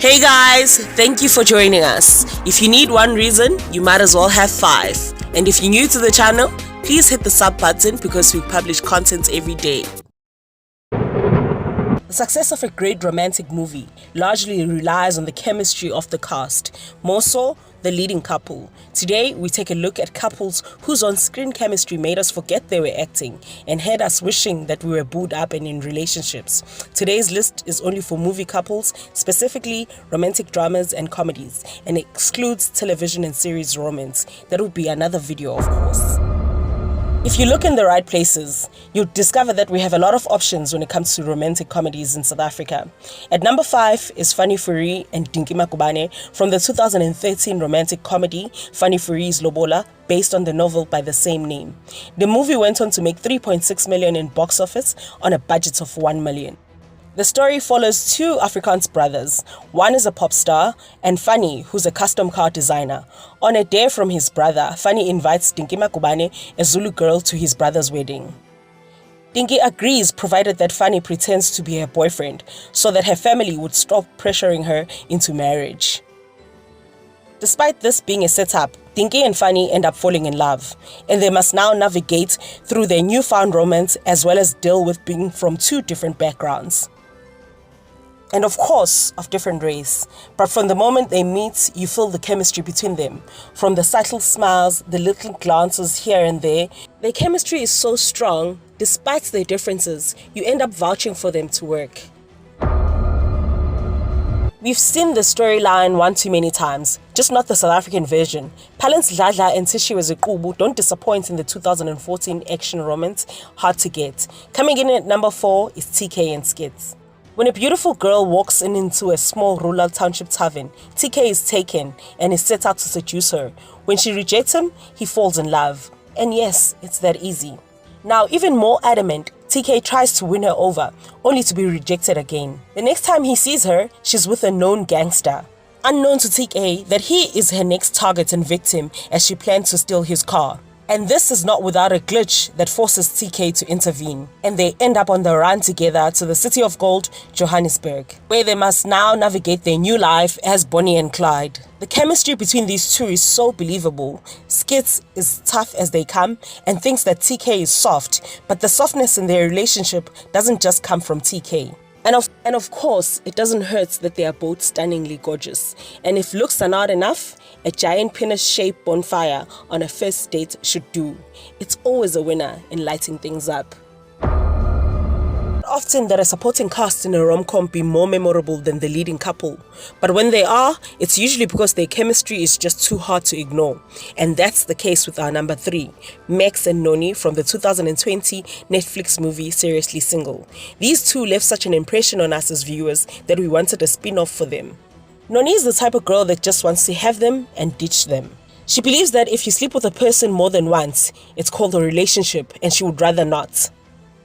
Hey guys, thank you for joining us. If you need one reason, you might as well have 5. And if you're new to the channel, please hit the sub button because we publish content every day. The success of a great romantic movie largely relies on the chemistry of the cast, more so the leading couple. Today, we take a look at couples whose on-screen chemistry made us forget they were acting and had us wishing that we were booed up and in relationships. Today's list is only for movie couples, specifically romantic dramas and comedies, and excludes television and series romance. That would be another video, of course. If you look in the right places, you'll discover that we have a lot of options when it comes to romantic comedies in South Africa. At number 5 is Fanny Fury and Dinky Makubane from the 2013 romantic comedy Fanny Fury's Lobola, based on the novel by the same name. The movie went on to make 3.6 million in box office on a budget of 1 million. The story follows two Afrikaans brothers. One is a pop star, and Fanny, who's a custom car designer. On a dare from his brother, Fanny invites Dinky Makubane, a Zulu girl, to his brother's wedding. Dinky agrees provided that Fanny pretends to be her boyfriend, so that her family would stop pressuring her into marriage. Despite this being a setup, Dinky and Fanny end up falling in love, and they must now navigate through their newfound romance as well as deal with being from two different backgrounds. And of course, of different race. But from the moment they meet, you feel the chemistry between them. From the subtle smiles, the little glances here and there, their chemistry is so strong, despite their differences, you end up vouching for them to work. We've seen the storyline one too many times, just not the South African version. Palance Dladla and Tishiwe Zekubu don't disappoint in the 2014 action romance, Hard to Get. Coming in at number 4 is TK and Skits. When a beautiful girl walks into a small rural township tavern, TK is taken and is set out to seduce her. When she rejects him, he falls in love. And yes, it's that easy. Now, even more adamant, TK tries to win her over, only to be rejected again. The next time he sees her, she's with a known gangster. Unknown to TK that he is her next target and victim as she plans to steal his car. And this is not without a glitch that forces TK to intervene. And they end up on the run together to the city of gold, Johannesburg, where they must now navigate their new life as Bonnie and Clyde. The chemistry between these two is so believable. Skits is tough as they come and thinks that TK is soft, but the softness in their relationship doesn't just come from TK. And of course, it doesn't hurt that they are both stunningly gorgeous. And if looks are not enough, a giant penis-shaped bonfire on a first date should do. It's always a winner in lighting things up. Often that a supporting cast in a rom-com be more memorable than the leading couple. But when they are, it's usually because their chemistry is just too hard to ignore. And that's the case with our number 3, Max and Noni from the 2020 Netflix movie Seriously Single. These two left such an impression on us as viewers that we wanted a spin-off for them. Noni is the type of girl that just wants to have them and ditch them. She believes that if you sleep with a person more than once, it's called a relationship and she would rather not.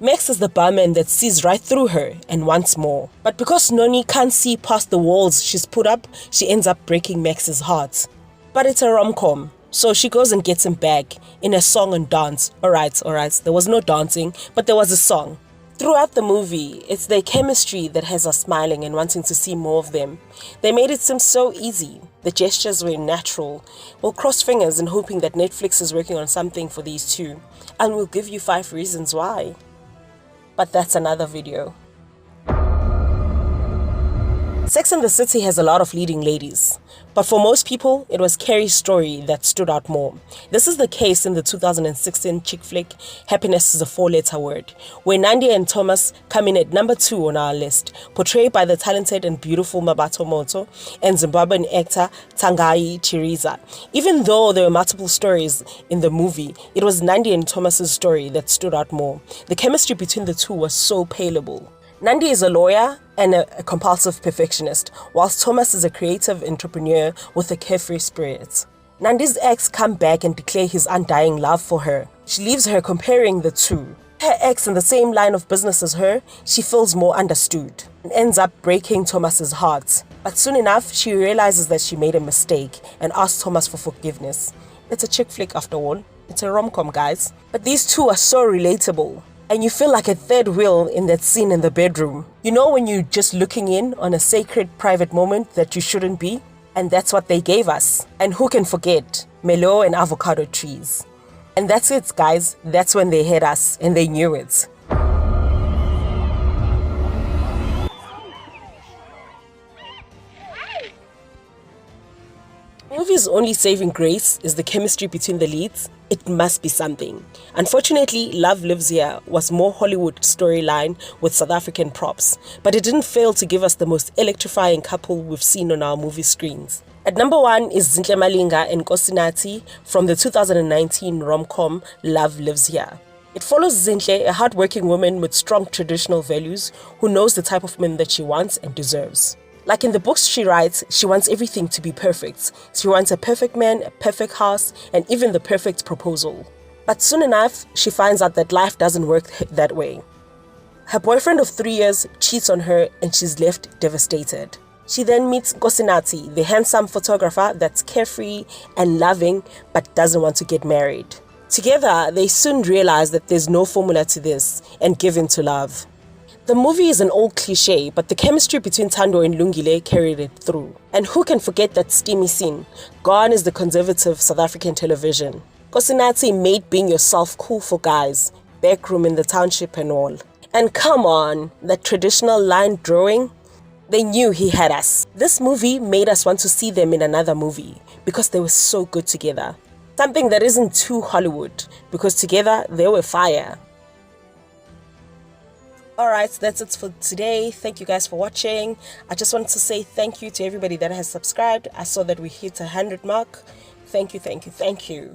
Max is the barman that sees right through her and wants more. But because Noni can't see past the walls she's put up, she ends up breaking Max's heart. But it's a rom-com, so she goes and gets him back in a song and dance. Alright, there was no dancing, but there was a song. Throughout the movie, it's their chemistry that has us smiling and wanting to see more of them. They made it seem so easy. The gestures were natural. We'll cross fingers and hoping that Netflix is working on something for these two. And we'll give you 5 reasons why. But that's another video. Sex and the City has a lot of leading ladies, but for most people, it was Carrie's story that stood out more. This is the case in the 2016 chick flick Happiness is a 4-letter word, where Nandi and Thomas come in at number 2 on our list, portrayed by the talented and beautiful Mabato Moto and Zimbabwean actor Tangai Chiriza. Even though there were multiple stories in the movie, it was Nandi and Thomas's story that stood out more. The chemistry between the two was so palpable. Nandi is a lawyer and a compulsive perfectionist, whilst Thomas is a creative entrepreneur with a carefree spirit. Nandi's ex comes back and declares his undying love for her. She leaves her comparing the two. Her ex in the same line of business as her, she feels more understood and ends up breaking Thomas's heart. But soon enough, she realizes that she made a mistake and asks Thomas for forgiveness. It's a chick flick after all. It's a rom-com, guys. But these two are so relatable. And you feel like a third wheel in that scene in the bedroom. You know when you're just looking in on a sacred private moment that you shouldn't be? And that's what they gave us. And who can forget Melo and avocado trees? And that's it, guys. That's when they had us and they knew it. Movie's only saving grace is the chemistry between the leads. It must be something. Unfortunately, Love Lives Here was more Hollywood storyline with South African props, but it didn't fail to give us the most electrifying couple we've seen on our movie screens. At number 1 is Zinhle Malinga and Nkosinati from the 2019 rom-com Love Lives Here. It follows Zinhle, a hardworking woman with strong traditional values who knows the type of man that she wants and deserves. Like in the books she writes, she wants everything to be perfect. She wants a perfect man, a perfect house, and even the perfect proposal. But soon enough, she finds out that life doesn't work that way. Her boyfriend of 3 years cheats on her and she's left devastated. She then meets Nkosinati, the handsome photographer that's carefree and loving but doesn't want to get married. Together, they soon realize that there's no formula to this and give in to love. The movie is an old cliche, but the chemistry between Thando and Lungile carried it through. And who can forget that steamy scene? Gone is the conservative South African television. Nkosinati made being yourself cool for guys, backroom in the township and all. And come on, that traditional line drawing? They knew he had us. This movie made us want to see them in another movie because they were so good together. Something that isn't too Hollywood, because together they were fire. Alright, that's it for today. Thank you guys for watching. I just wanted to say thank you to everybody that has subscribed. I saw that we hit 100 mark. Thank you, thank you, thank you.